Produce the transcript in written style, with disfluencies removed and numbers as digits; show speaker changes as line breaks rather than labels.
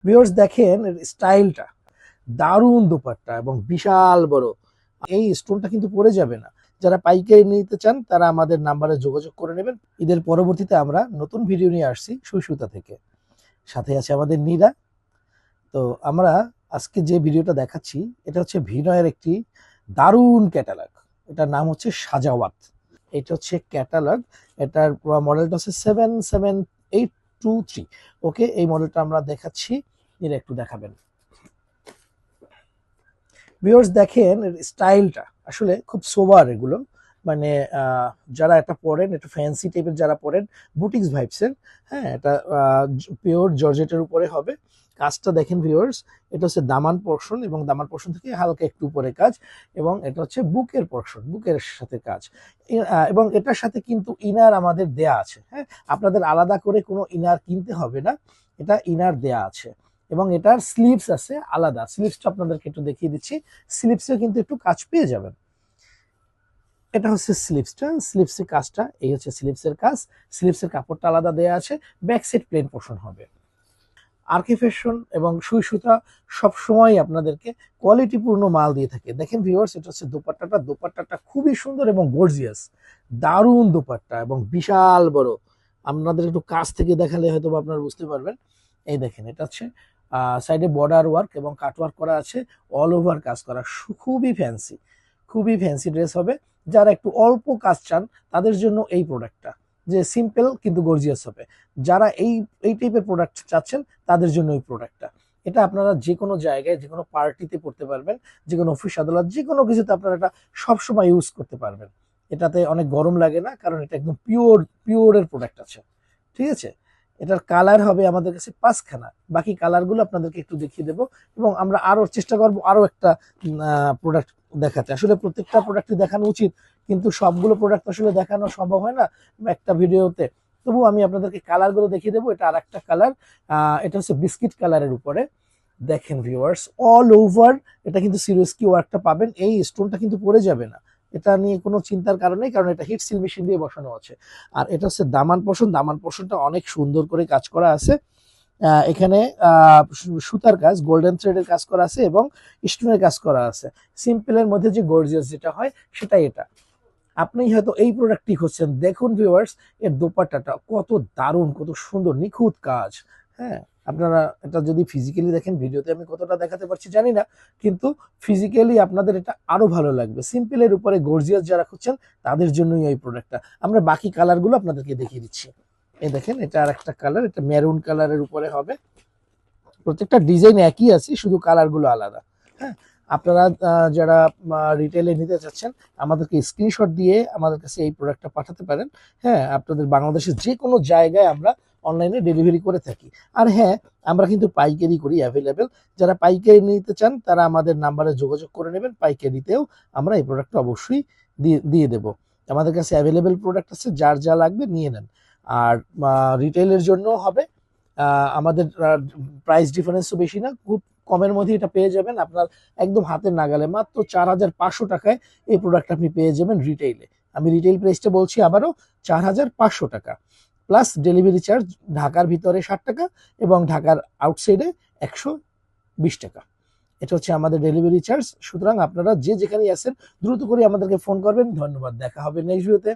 Viewers দেখেন এর স্টাইলটা, দারুণ দোপাট্টা এবং বিশাল বড়। এই স্টোনটা কিন্তু পড়ে যাবে না। যারা পাইকারি নিতে চান তারা আমাদের নাম্বারে যোগাযোগ করে নেবেন। ঈদের পরবর্তীতে আমরা নতুন ভিডিও নিয়ে আসছি সুই সুতা থেকে, সাথে আছে আমাদের নীরা। তো আমরা আজকে যে ভিডিওটা দেখাচ্ছি এটা হচ্ছে ভিনয়ের একটি দারুণ ক্যাটালগ। এটার নাম হচ্ছে সাজাওয়াত। এটা হচ্ছে ক্যাটালগ। এটার মডেলটা হচ্ছে 77823। ওকে, এই মডেলটা আমরা দেখাচ্ছি, এর একটু দেখাবেন। ভিউয়ার্স দেখেন এর স্টাইলটা আসলে খুব সোবার এগুলো। মানে যারা এটা পরেন, একটু ফ্যান্সি টাইপের যারা পরেন, বুটিক্স ভাইবসের। হ্যাঁ, এটা পিওর জর্জেটের উপরে হবে। কাজটা দেখেন ভিউয়ার্স, এটা হচ্ছে দামান পোর্শন এবং দামান পোর্শন থেকে হালকা একটু উপরে কাজ, এবং এটা হচ্ছে বুকের পোর্শন, বুকের সাথে কাজ। এবং এটার সাথে কিন্তু ইনার আমাদের দেয়া আছে। হ্যাঁ, আপনাদের আলাদা করে কোনো ইনার কিনতে হবে না, এটা ইনার দেয়া আছে। এবং এটার স্লিভস আছে আলাদা, স্লিভসটা আপনাদেরকে একটু দেখিয়ে দিচ্ছি। স্লিভসে কিন্তু একটু কাজ পেয়ে যাবেন। এটা হচ্ছে স্লিভসটা, স্লিভসের কাজটা এই হচ্ছে স্লিভসের কাজ। স্লিভসের কাপড়টা আলাদা দেয়া আছে, ব্যাক সাইড প্লেন পোর্শন হবে। আরকে ফ্যাশন এবং সুই সুতা সবসময় আপনাদেরকে কোয়ালিটিপূর্ণ মাল দিয়ে থাকে। দেখেন ভিউয়ার্স, এটা হচ্ছে দোপাট্টাটা, দোপাট্টাটা খুবই সুন্দর এবং গর্জিয়াস, দারুণ দোপাট্টা এবং বিশাল বড়। আপনাদের একটু কাছ থেকে দেখালে হয়তো আপনারা বুঝতে পারবেন। এই দেখেন, এটা হচ্ছে সাইডে বর্ডার ওয়ার্ক এবং কাট ওয়ার্ক করা আছে, অল ওভার কাজ করা, খুবই ফ্যান্সি, খুবই ফ্যান্সি ড্রেস হবে। যারা একটু অল্প কাজ চান তাদের জন্য এই প্রোডাক্টটা, যে সিম্পল কিন্তু গর্জিয়াস হবে। যারা এই টাইপের প্রোডাক্ট চাচ্ছেন তাদের জন্য এই প্রোডাক্টটা। এটা আপনারা যে কোনো জায়গায়, যে কোনো পার্টিতে পড়তে পারবেন, যে কোনো অফিস আদালত, যে কোনো কিছুতে আপনারা এটা সবসময় ইউজ করতে পারবেন। এটাতে অনেক গরম লাগে না, কারণ এটা একদম পিওরের প্রোডাক্ট আছে। ঠিক আছে, এটার কালার হবে আমাদের কাছে 5খানা। বাকি কালারগুলো আপনাদেরকে একটু দেখিয়ে দেবো, এবং আমরা আরো চেষ্টা করবো আরো একটা প্রোডাক্ট দেখাতে। আসলে প্রত্যেকটা প্রোডাক্টই দেখানো উচিত, কিন্তু সবগুলো প্রোডাক্ট আসলে দেখানো সম্ভব হয় না একটা ভিডিওতে। তবু আমি আপনাদেরকে কালারগুলো দেখিয়ে দেবো। এটা আর একটা কালার, এটা হচ্ছে বিস্কিট কালারের উপরে। দেখেন ভিউয়ার্স, অল ওভার এটা কিন্তু সিরিয়াসলি ওয়ার্কটা পাবেন, এই স্টোনটা কিন্তু পড়ে যাবে না। এটা নিয়ে কোনো চিন্তার কারণ নেই, কারণ এটা হিট সিল মেশিন দিয়ে বসানো আছে। আর এটা হচ্ছে দামান পোর্শন, দামান পোর্শনটা অনেক সুন্দর করে কাজ করা আছে। এখানে সুতার কাজ, গোল্ডেন থ্রেডের কাজ করা আছে এবং স্টোনের কাজ করা আছে। সিম্পলের মধ্যে যে গর্জিয়াস যেটা হয় সেটাই এটা। আপনি হয়তো এই প্রোডাক্টটি খুঁজছেন। দেখুন ভিউয়ার্স, এর দোপাট্টাটা কত দারুণ, কত সুন্দর, নিখুঁত কাজ। হ্যাঁ, আপনারা এটা যদি ফিজিক্যালি দেখেন, ভিডিওতে আমি কতটা দেখাতে পারছি জানি না, কিন্তু ফিজিক্যালি আপনাদের এটা আরো ভালো লাগবে। সিম্পলের উপরে গর্জিয়াস যারা খুঁজছেন তাদের জন্যই এই প্রোডাক্টটা। আমরা বাকি কালারগুলো আপনাদেরকে দেখিয়ে দিচ্ছি। এই দেখেন, এটা আর একটা কালার, এটা মেরুন কালারের উপরে হবে। প্রত্যেকটা ডিজাইন একই আছে, শুধু কালারগুলো আলাদা। হ্যাঁ, আপনারা যারা রিটেলে নিতে চাচ্ছেন আমাদেরকে স্ক্রিনশট দিয়ে আমাদের কাছে এই প্রোডাক্টটা পাঠাতে পারেন। হ্যাঁ, আপনাদের বাংলাদেশের যে কোনো জায়গায় আমরা অনলাইনে ডেলিভারি করে থাকি। আর হ্যাঁ, আমরা কিন্তু পাইকারি করি অ্যাভেলেবেল। যারা পাইকারি নিতে চান তারা আমাদের নাম্বারে যোগাযোগ করে নেবেন। পাইকারিতেও আমরা এই প্রোডাক্টটা অবশ্যই দিয়ে দেবো। আমাদের কাছে অ্যাভেলেবেল প্রোডাক্ট আছে, যার যা লাগবে নিয়ে নেন। আর রিটেলের জন্য হবে, আমাদের প্রাইস ডিফারেন্সও বেশি না, খুব কমের মধ্যে এটা পেয়ে যাবেন আপনার একদম হাতের নাগালে। মাত্র 4500 টাকায় এই প্রোডাক্ট আপনি পেয়ে যাবেন রিটেইলে। আমি রিটেইল প্রাইসটা বলছি আবারও, 4500 টাকা প্লাস ডেলিভারি চার্জ। ঢাকার ভিতরে 60 টাকা এবং ঢাকার আউটসাইডে 120 টাকা। এটা হচ্ছে আমাদের ডেলিভারি চার্জ। সুতরাং আপনারা যে যেখানেই আছেন দ্রুত করে আমাদেরকে ফোন করবেন। ধন্যবাদ, দেখা হবে নেক্সট ভিডিওতে।